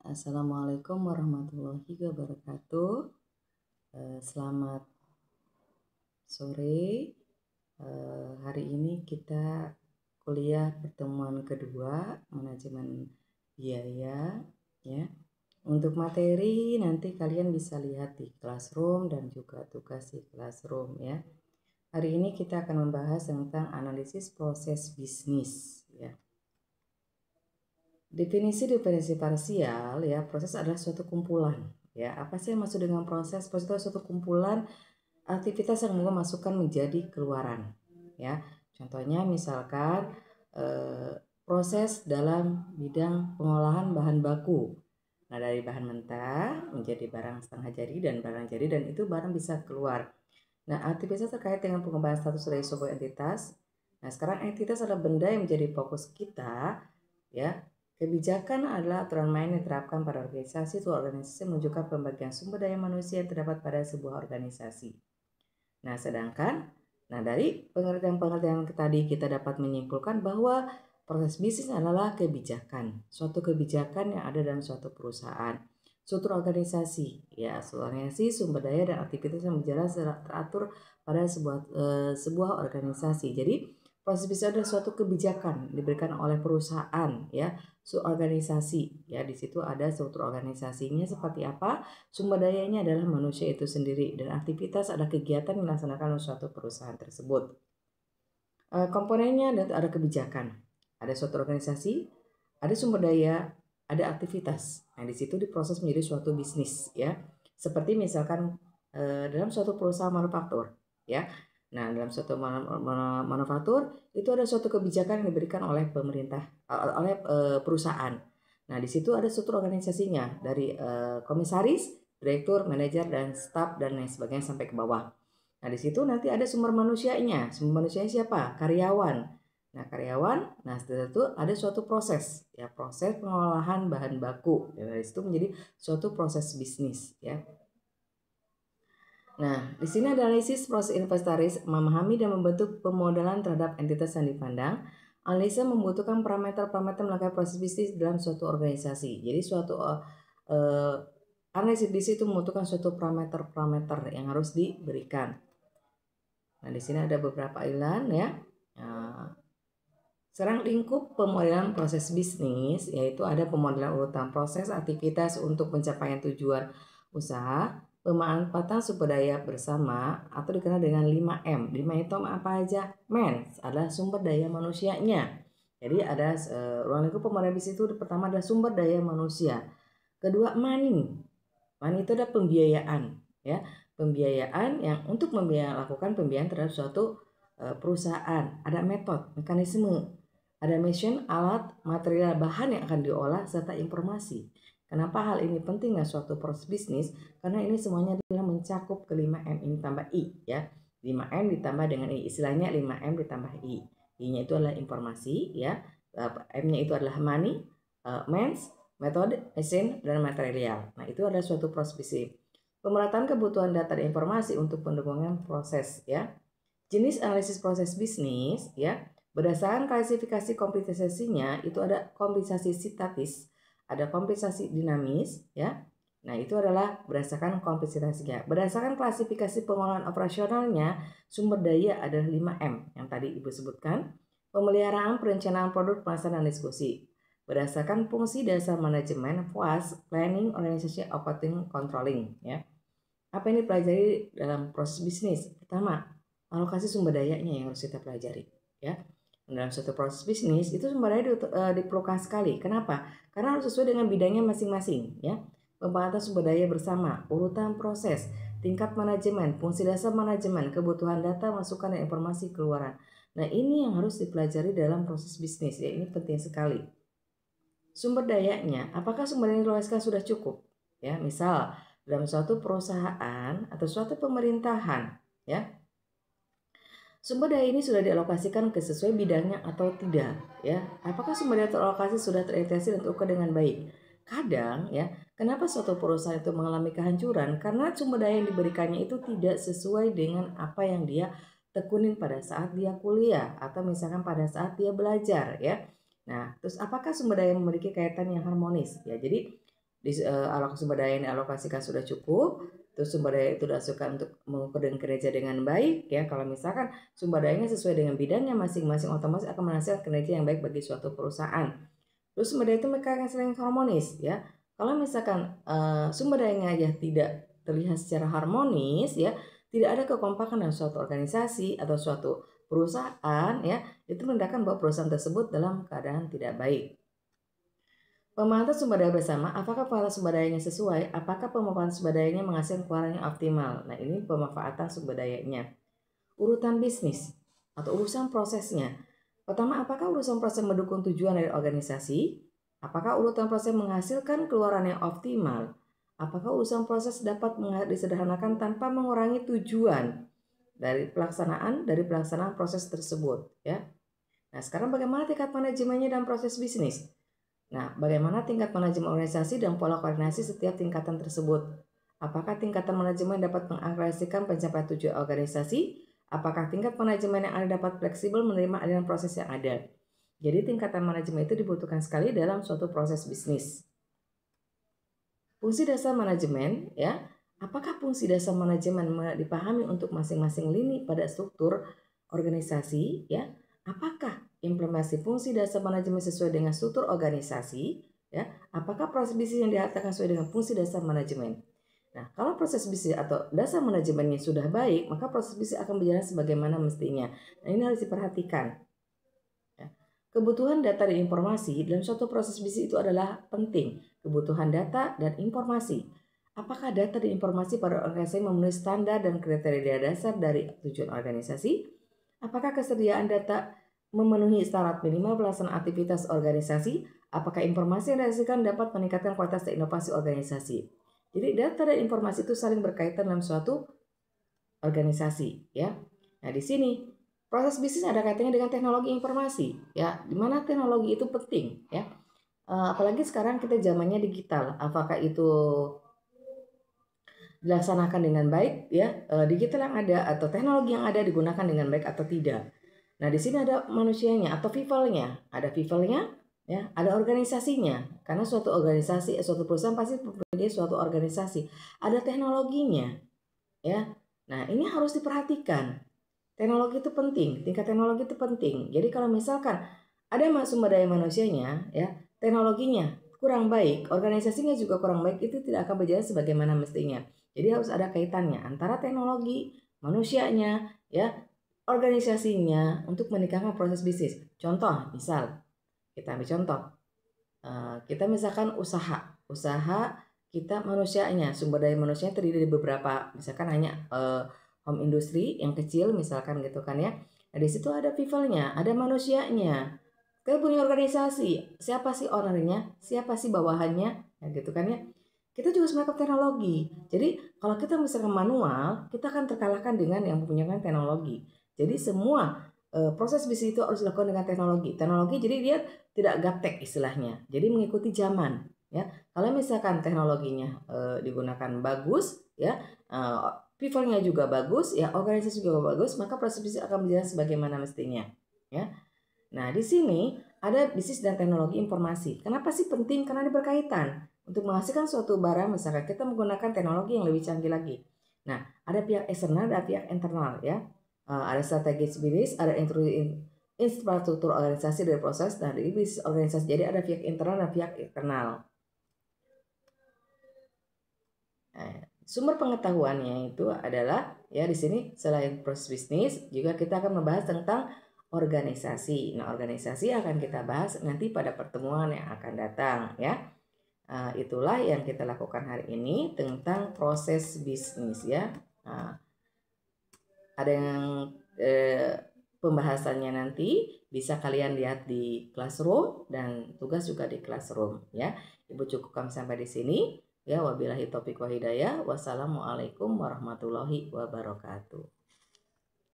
Assalamualaikum warahmatullahi wabarakatuh. Selamat sore. Hari ini kita kuliah pertemuan kedua manajemen biaya ya. Untuk materi nanti kalian bisa lihat di Classroom dan juga tugas di Classroom ya. Hari ini kita akan membahas tentang analisis proses bisnis ya. Definisi parsial ya, proses adalah suatu kumpulan ya. Apa sih yang maksud dengan proses? Proses itu suatu kumpulan aktivitas yang memasukkan menjadi keluaran ya. Contohnya misalkan proses dalam bidang pengolahan bahan baku. Nah, dari bahan mentah menjadi barang setengah jadi dan barang jadi, dan itu barang bisa keluar. Nah, aktivitas terkait dengan pengembangan status dari sebuah entitas. Nah, sekarang entitas adalah benda yang menjadi fokus kita ya. Kebijakan adalah aturan main yang diterapkan pada organisasi. Suatu organisasi menunjukkan pembagian sumber daya manusia yang terdapat pada sebuah organisasi. Nah, dari pengertian-pengertian tadi kita dapat menyimpulkan bahwa proses bisnis adalah kebijakan, suatu kebijakan yang ada dalam suatu perusahaan. Struktur organisasi, ya, organisasi, sumber daya dan aktivitas yang berjalan secara teratur pada sebuah organisasi. Jadi proses bisnis adalah suatu kebijakan diberikan oleh perusahaan, ya, organisasi, ya. Di situ ada struktur organisasinya seperti apa, sumber dayanya adalah manusia itu sendiri, dan aktivitas ada kegiatan yang dilaksanakan oleh suatu perusahaan tersebut. Komponennya ada kebijakan, ada suatu organisasi, ada sumber daya, ada aktivitas. Nah, di situ diproses menjadi suatu bisnis, ya. Seperti misalkan dalam suatu perusahaan manufaktur, ya. Nah, dalam suatu manufaktur itu ada suatu kebijakan yang diberikan oleh pemerintah, oleh perusahaan. Nah, di situ ada struktur organisasinya dari komisaris, direktur, manajer, dan staf dan lain sebagainya sampai ke bawah. Nah, di situ nanti ada sumber manusianya. Sumber manusianya siapa? Karyawan. Nah, karyawan, nah setelah itu ada suatu proses, ya, proses pengolahan bahan baku. Ya, dari situ menjadi suatu proses bisnis, ya. Nah, di sini ada analisis proses inventaris, memahami dan membentuk pemodelan terhadap entitas yang dipandang. Analisa membutuhkan parameter-parameter melakukan proses bisnis dalam suatu organisasi. Jadi suatu analisis bisnis itu membutuhkan suatu parameter-parameter yang harus diberikan. Nah, di sini ada beberapa ilan ya. Sekarang lingkup pemodelan proses bisnis, yaitu ada pemodelan urutan proses aktivitas untuk pencapaian tujuan usaha, pemanfaatan sumber daya bersama atau dikenal dengan 5M. 5 itu apa aja? Men adalah sumber daya manusianya. Jadi ada ruang lingkup pemodelan bisnis itu pertama adalah sumber daya manusia. Kedua, money. Money itu adalah pembiayaan, ya. Pembiayaan yang untuk lakukan pembiayaan terhadap suatu perusahaan. Ada metode, mekanisme, ada mesin, alat, material, bahan yang akan diolah, serta informasi. Kenapa hal ini penting dalam suatu proses bisnis? Karena ini semuanya adalah mencakup ke 5M ini tambah I, ya. 5M ditambah dengan I, istilahnya 5M ditambah I. I-nya itu adalah informasi, ya. M-nya itu adalah money, means, metode, mesin, dan material. Nah, itu adalah suatu proses bisnis. Pemerataan kebutuhan data dan informasi untuk pendukungan proses, ya. Jenis analisis proses bisnis, ya. Berdasarkan klasifikasi kompensasinya itu ada kompensasi statis, ada kompensasi dinamis, ya. Nah, itu adalah berdasarkan kompensasinya. Berdasarkan klasifikasi pengolahan operasionalnya, sumber daya adalah 5M yang tadi Ibu sebutkan. Pemeliharaan, perencanaan produk, pelaksanaan diskusi. Berdasarkan fungsi dasar manajemen, FOAS, planning, organisasi, operating, controlling, ya. Apa yang dipelajari dalam proses bisnis? Pertama, alokasi sumber dayanya yang harus kita pelajari, ya. Dalam suatu proses bisnis itu sumber daya diperlukan sekali. Kenapa? Karena harus sesuai dengan bidangnya masing-masing, ya. Pembahasan sumber daya bersama, urutan proses, tingkat manajemen, fungsi dasar manajemen, kebutuhan data, masukan dan informasi keluaran. Nah, ini yang harus dipelajari dalam proses bisnis, ya. Ini penting sekali. Sumber dayanya, apakah sumber daya yang diloloskan sudah cukup? Ya, misal dalam suatu perusahaan atau suatu pemerintahan, ya, sumber daya ini sudah dialokasikan ke sesuai bidangnya atau tidak, ya. Apakah sumber daya teralokasi sudah terintegrasi dan terukur dengan baik? Kadang, ya, kenapa suatu perusahaan itu mengalami kehancuran? Karena sumber daya yang diberikannya itu tidak sesuai dengan apa yang dia tekunin pada saat dia kuliah atau misalkan pada saat dia belajar, ya. Nah, terus apakah sumber daya memiliki kaitan yang harmonis? Ya, jadi alokasi sumber daya yang dialokasikan sudah cukup, terus sumber daya itu dialokasikan untuk mengukur dan kinerja dengan baik ya. Kalau misalkan sumber dayanya sesuai dengan bidangnya masing-masing, otomatis akan menghasilkan kinerja yang baik bagi suatu perusahaan. Terus sumber daya itu mereka akan saling harmonis ya. Kalau misalkan sumber dayanya aja tidak terlihat secara harmonis ya, tidak ada kekompakan dalam suatu organisasi atau suatu perusahaan ya, itu menandakan bahwa perusahaan tersebut dalam keadaan tidak baik. Pemanfaatan sumber daya bersama, apakah pemanfaatan sumber dayanya sesuai? Apakah pemanfaatan sumber dayanya menghasilkan keluaran yang optimal? Nah, ini pemanfaatan sumber dayanya. Urutan bisnis atau urusan prosesnya. Pertama, apakah urusan proses mendukung tujuan dari organisasi? Apakah urutan proses menghasilkan keluaran yang optimal? Apakah urusan proses dapat disederhanakan tanpa mengurangi tujuan dari pelaksanaan proses tersebut ya. Nah, sekarang bagaimana tingkat manajemennya dalam proses bisnis? Nah, bagaimana tingkat manajemen organisasi dan pola koordinasi setiap tingkatan tersebut? Apakah tingkatan manajemen dapat mengalokasikan pencapaian tujuan organisasi? Apakah tingkat manajemen yang ada dapat fleksibel menerima aliran proses yang ada? Jadi tingkatan manajemen itu dibutuhkan sekali dalam suatu proses bisnis. Fungsi dasar manajemen ya. Apakah fungsi dasar manajemen dipahami untuk masing-masing lini pada struktur organisasi ya? Apakah implementasi fungsi dasar manajemen sesuai dengan struktur organisasi ya? Apakah proses bisnis yang diharapkan sesuai dengan fungsi dasar manajemen? Nah, kalau proses bisnis atau dasar manajemennya sudah baik, maka proses bisnis akan berjalan sebagaimana mestinya. Nah, ini harus diperhatikan. Ya. Kebutuhan data dan informasi dalam suatu proses bisnis itu adalah penting. Kebutuhan data dan informasi. Apakah data dan informasi pada organisasi memenuhi standar dan kriteria dasar dari tujuan organisasi? Apakah kesediaan data memenuhi syarat minimal pelaksanaan aktivitas organisasi? Apakah informasi yang dihasilkan dapat meningkatkan kualitas dan inovasi organisasi? Jadi data dan informasi itu saling berkaitan dalam suatu organisasi ya. Nah, di sini proses bisnis ada kaitannya dengan teknologi informasi ya, di mana teknologi itu penting ya. Apalagi sekarang kita zamannya digital. Apakah itu dilaksanakan dengan baik ya, digital yang ada atau teknologi yang ada digunakan dengan baik atau tidak. Nah, di sini ada manusianya atau people-nya, ya, ada organisasinya. Karena suatu organisasi, suatu perusahaan pasti mempunyai suatu organisasi, ada teknologinya, ya. Nah, ini harus diperhatikan. Teknologi itu penting, tingkat teknologi itu penting. Jadi kalau misalkan ada sumber daya manusianya, ya, teknologinya kurang baik, organisasinya juga kurang baik, itu tidak akan berjalan sebagaimana mestinya. Jadi harus ada kaitannya antara teknologi, manusianya, ya, organisasinya untuk meningkatkan proses bisnis. Contoh, misal kita ambil contoh, kita misalkan usaha kita manusianya, sumber daya manusianya terdiri dari beberapa, misalkan hanya home industry yang kecil, misalkan gitu kan ya. Nah, di situ ada people-nya, ada manusianya. Kita punya organisasi, siapa sih ownernya, siapa sih bawahannya, ya gitu kan ya. Kita juga harus melakukan teknologi. Jadi kalau kita misalkan manual, kita akan terkalahkan dengan yang mempunyai teknologi. Jadi semua proses bisnis itu harus dilakukan dengan teknologi. Teknologi jadi dia tidak gaptek istilahnya. Jadi mengikuti zaman. Ya, kalau misalkan teknologinya digunakan bagus, ya, people-nya juga bagus, ya, organisasi juga bagus, maka proses bisnis akan berjalan sebagaimana mestinya. Ya. Nah, di sini ada bisnis dan teknologi informasi. Kenapa sih penting? Karena dia berkaitan. Untuk menghasilkan suatu barang, misalkan kita menggunakan teknologi yang lebih canggih lagi. Nah, ada pihak eksternal dan pihak internal ya. Ada strategis bisnis, ada infrastruktur organisasi dari proses dari bisnis organisasi. Jadi ada pihak internal dan pihak eksternal. Sumber pengetahuannya itu adalah ya di sini selain proses bisnis juga kita akan membahas tentang organisasi. Nah, organisasi akan kita bahas nanti pada pertemuan yang akan datang ya. Itulah yang kita lakukan hari ini tentang proses bisnis ya. Ada yang pembahasannya nanti bisa kalian lihat di Classroom dan tugas juga di Classroom ya. Ibu cukupkan sampai di sini. Ya, wabillahi taufiq wa hidayah. Wassalamualaikum warahmatullahi wabarakatuh.